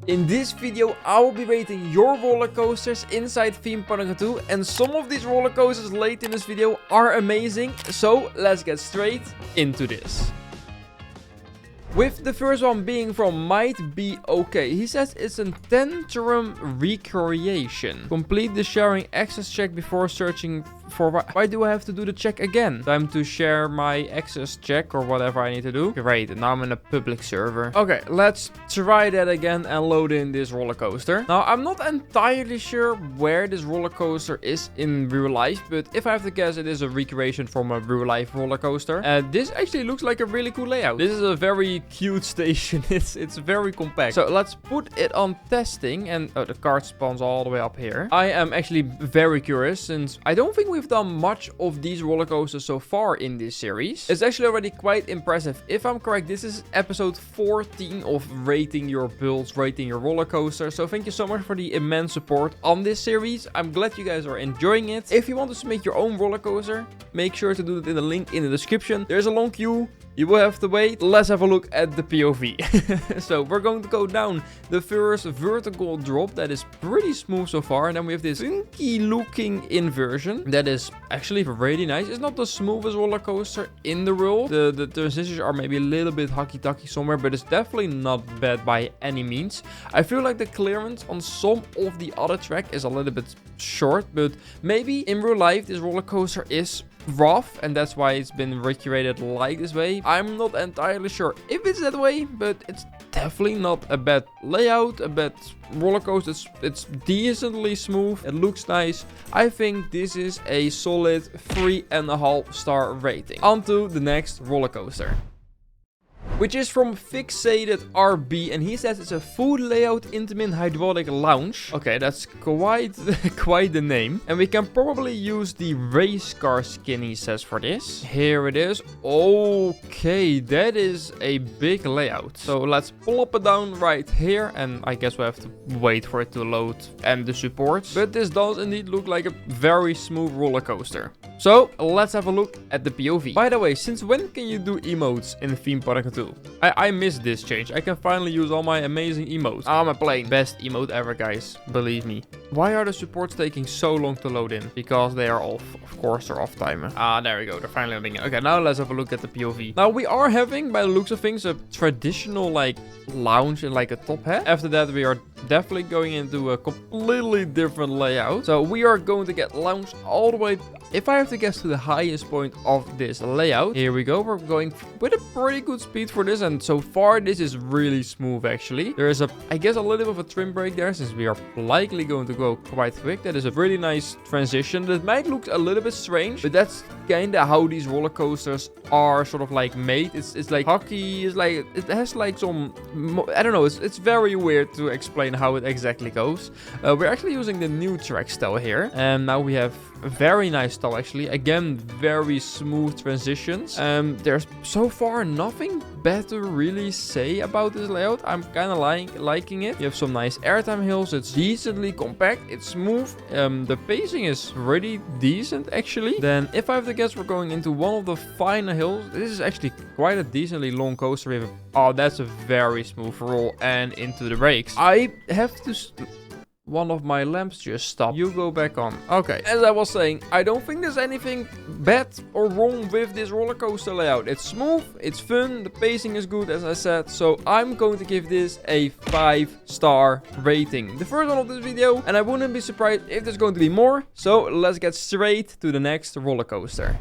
In this video, I will be rating your roller coasters inside Theme Park 2, and some of these roller coasters late in this video are amazing, so let's get straight into this. With the first one being from Might Be Okay. He says it's a tantrum recreation. Complete the sharing access check before searching for... Why do I have to do the check again? Time to share my access check or whatever I need to do. Great, now I'm in a public server. Okay, let's try that again and load in this roller coaster. Now, I'm not entirely sure where this roller coaster is in real life, but if I have to guess, it is a recreation from a real life roller coaster. This actually looks like a really cool layout. This is a very cute station. It's very compact. So let's put it on testing, and the card spawns all the way up here. I am actually very curious since I don't think we've done much of these roller coasters so far in this series. It's actually already quite impressive. If I'm correct, this is episode 14 of rating your builds, rating your roller coaster. So thank you so much for the immense support on this series. I'm glad you guys are enjoying it. If you want to submit your own roller coaster, make sure to do it in the link in the description. There's a long queue. You will have to wait. Let's have a look at the POV. So we're going to go down the first vertical drop that is pretty smooth so far. And then we have this funky looking inversion that is actually really nice. It's not the smoothest roller coaster in the world. The transitions are maybe a little bit hocky-tocky somewhere, but it's definitely not bad by any means. I feel like the clearance on some of the other track is a little bit short, but maybe in real life this roller coaster is rough and that's why it's been recreated like this way. I'm not entirely sure if it's that way, but it's definitely not a bad layout, a bad roller coaster. It's decently smooth. It looks nice. I think this is a solid 3.5 star rating. On to the next roller coaster, which is from Fixated RB, and he says it's a full layout intimate hydraulic lounge. Okay, that's quite the name. And we can probably use the race car skin, he says, for this. Here it is. Okay, that is a big layout. So let's plop it down right here, and I guess we have to wait for it to load and the supports. But this does indeed look like a very smooth roller coaster. So let's have a look at the POV. By the way, since when can you do emotes in Theme Park 2? I missed this change. I can finally use all my amazing emotes. I'm a plane. Best emote ever, guys. Believe me. Why are the supports taking so long to load in? Because they are off. Of course, they're off timer. Ah, there we go. They're finally loading in. Okay, now let's have a look at the POV. Now, we are having, by the looks of things, a traditional, like, lounge and, like, a top hat. After that, we are definitely going into a completely different layout. So, we are going to get lounge all the way... If I have to guess to the highest point of this layout, here we go. We're going with a pretty good speed for this, and so far this is really smooth actually. There is I guess a little bit of a trim break there since we are likely going to go quite quick. That is a really nice transition. That might look a little bit strange, but that's kind of how these roller coasters are sort of like made. It's like hockey. It's like it has like some, I don't know. It's very weird to explain how it exactly goes. We're actually using the new track style here, and now we have a very nice style actually. Again, very smooth transitions. There's so far nothing bad to really say about this layout. I'm kind of liking it. You have some nice airtime hills. It's decently compact. It's smooth. The pacing is really decent actually. Then if I have to guess, we're going into one of the final hills. This is actually quite a decently long coaster. We have oh, that's a very smooth roll and into the brakes. I have to... One of my lamps just stopped. You go back on. Okay, as I was saying, I don't think there's anything bad or wrong with this roller coaster layout. It's smooth, it's fun, the pacing is good, as I said. So I'm going to give this a 5-star rating. The first one of this video, and I wouldn't be surprised if there's going to be more. So let's get straight to the next roller coaster,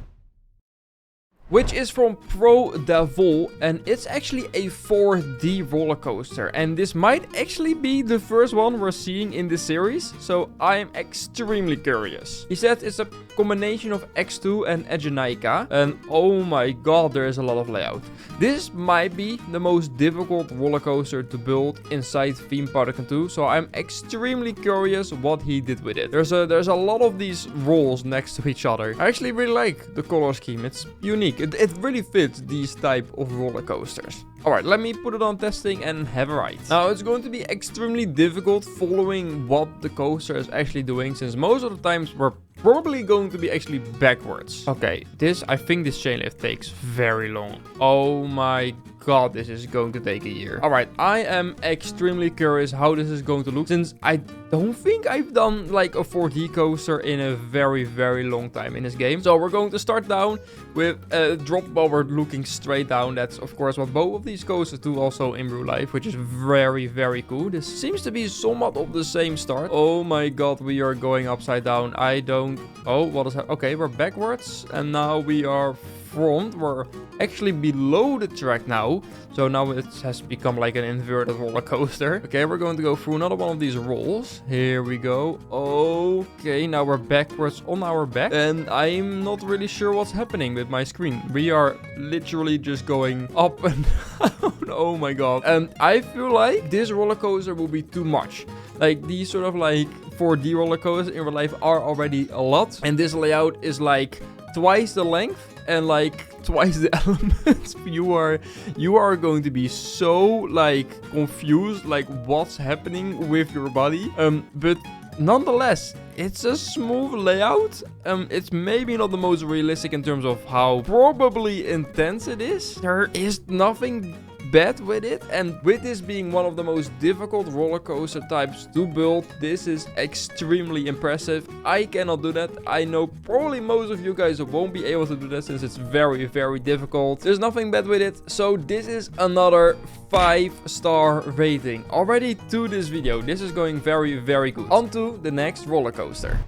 which is from Pro Devil, and it's actually a 4D roller coaster, and this might actually be the first one we're seeing in this series, so I'm extremely curious. He said it's a combination of X2 and Agenica, and oh my god, there is a lot of layout. This might be the most difficult roller coaster to build inside Theme Park 2, so I'm extremely curious what he did with it. There's a lot of these rolls next to each other. I actually really like the color scheme. It's unique. It really fits these type of roller coasters. Alright, let me put it on testing and have a ride. Now, it's going to be extremely difficult following what the coaster is actually doing, since most of the times we're probably going to be actually backwards. Okay, I think this chain lift takes very long. Oh my god, this is going to take a year. Alright, I am extremely curious how this is going to look, since I don't think I've done like a 4D coaster in a very, very long time in this game. So we're going to start down with a drop while we're looking straight down. That's of course what both of these coasters do also in real life, which is very, very cool. This seems to be somewhat of the same start. Oh my god, we are going upside down. I don't... Oh, what is that? Okay, we're backwards and now we are front. We're actually below the track now. So now it has become like an inverted roller coaster. Okay, we're going to go through another one of these rolls. Here we go. Okay, now we're backwards on our back. And I'm not really sure what's happening with my screen. We are literally just going up and down. Oh my god. And I feel like this roller coaster will be too much. Like these sort of like 4D roller coasters in real life are already a lot. And this layout is like twice the length and like twice the elements. You are going to be so like confused, like what's happening with your body. But nonetheless, it's a smooth layout. It's maybe not the most realistic in terms of how probably intense it is. There is nothing bad with it, and with this being one of the most difficult roller coaster types to build, this is extremely impressive. I cannot do that. I know probably most of you guys won't be able to do that since it's very, very difficult. There's nothing bad with it, so this is another 5-star rating already to this video. This is going very, very good. On to the next roller coaster,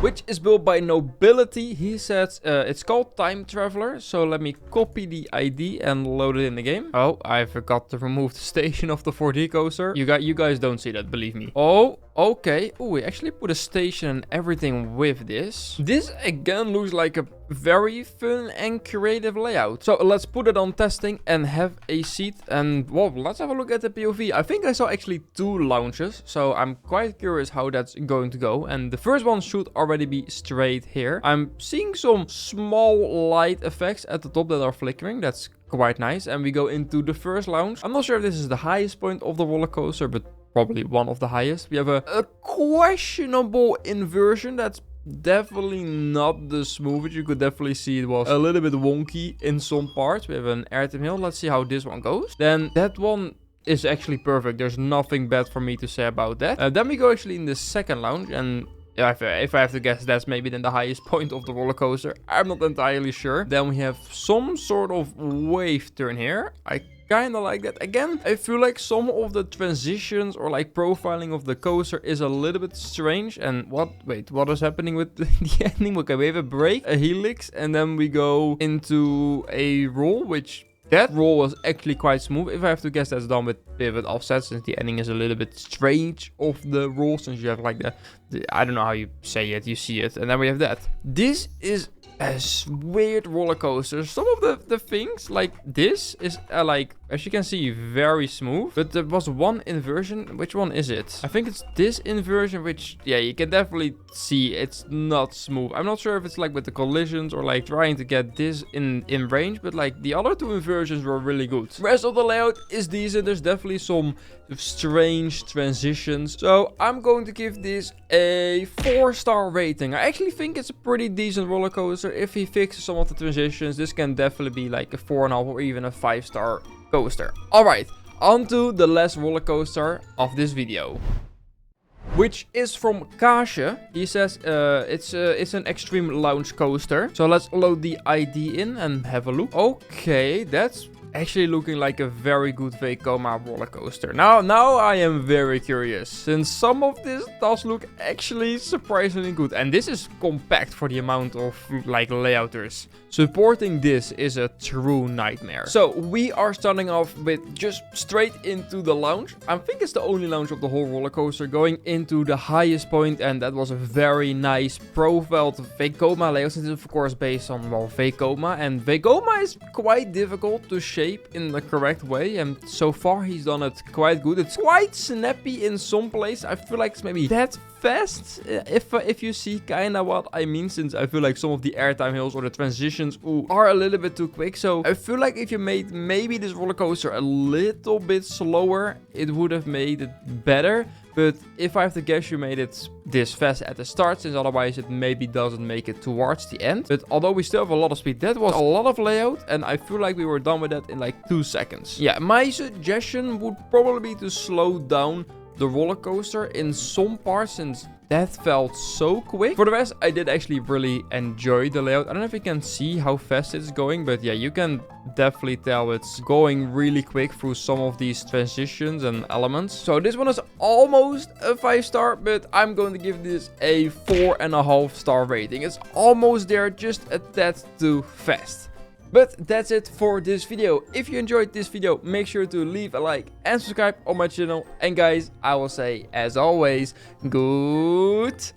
which is built by Nobility. He says it's called Time Traveler. So let me copy the ID and load it in the game. Oh, I forgot to remove the station of the 4D coaster. You guys don't see that, believe me. Oh, okay. Oh, we actually put a station and everything with this. This again looks like a very fun and creative layout. So let's put it on testing and have a seat. And well, let's have a look at the POV. I think I saw actually 2 launches. So I'm quite curious how that's going to go. And the first one should already be straight here. I'm seeing some small light effects at the top that are flickering. That's quite nice. And we go into the first launch. I'm not sure if this is the highest point of the roller coaster, but probably one of the highest. We have a questionable inversion. That's definitely not the smoothest. You could definitely see it was a little bit wonky in some parts. We have an airtime hill. Let's see how this one goes. Then that one is actually perfect. There's nothing bad for me to say about that. Then we go actually in the second lounge, and if I have to guess, that's maybe then the highest point of the roller coaster. I'm not entirely sure. Then we have some sort of wave turn here. I kind of like that. Again, I feel like some of the transitions or like profiling of the coaster is a little bit strange. And what is happening with the ending? Okay, we have a break, a helix, and then we go into a roll, which that roll was actually quite smooth. If I have to guess, that's done with pivot offset, since the ending is a little bit strange of the roll, since you have like the I don't know how you say it, you see it, and then we have that. This is a weird roller coaster. Some of the things like this is like, as you can see, very smooth, but there was one inversion. Which one is it? I think it's this inversion, which, yeah, you can definitely see it's not smooth. I'm not sure if it's like with the collisions or like trying to get this in range, but like the other 2 inversions were really good. The rest of the layout is decent. There's definitely some strange transitions, so I'm going to give this a 4-star rating. I actually think it's a pretty decent roller coaster. If he fixes some of the transitions, this can definitely be like a 4.5 or even a 5-star coaster. Alright, on to the last roller coaster of this video, which is from Kaasje. He says it's an extreme lounge coaster. So let's load the ID in and have a look. Okay, that's actually looking like a very good Vekoma roller coaster. Now I am very curious, since some of this does look actually surprisingly good. And this is compact for the amount of like layouters. Supporting this is a true nightmare. So we are starting off with just straight into the lounge. I think it's the only lounge of the whole roller coaster, going into the highest point, and that was a very nice profiled Vekoma layout. This is of course based on, well, Vekoma, and Vekoma is quite difficult to shape in the correct way, and so far he's done it quite good. It's quite snappy in some places. I feel like it's maybe that fast, if you see kind of what I mean, since I feel like some of the airtime hills or the transitions are a little bit too quick. So I feel like if you made maybe this roller coaster a little bit slower, it would have made it better. But if I have to guess, you made it this fast at the start, since otherwise it maybe doesn't make it towards the end. But although we still have a lot of speed, that was a lot of layout, and I feel like we were done with that in like 2 seconds. Yeah, my suggestion would probably be to slow down the roller coaster in some parts, since that felt so quick. For the rest, I did actually really enjoy the layout. I don't know if you can see how fast it's going, but yeah, you can definitely tell it's going really quick through some of these transitions and elements. So this one is almost a 5-star, but I'm going to give this a 4.5-star rating. It's almost there, just a tad too fast. But that's it for this video. If you enjoyed this video, make sure to leave a like and subscribe on my channel. And guys, I will say, as always, goodbye.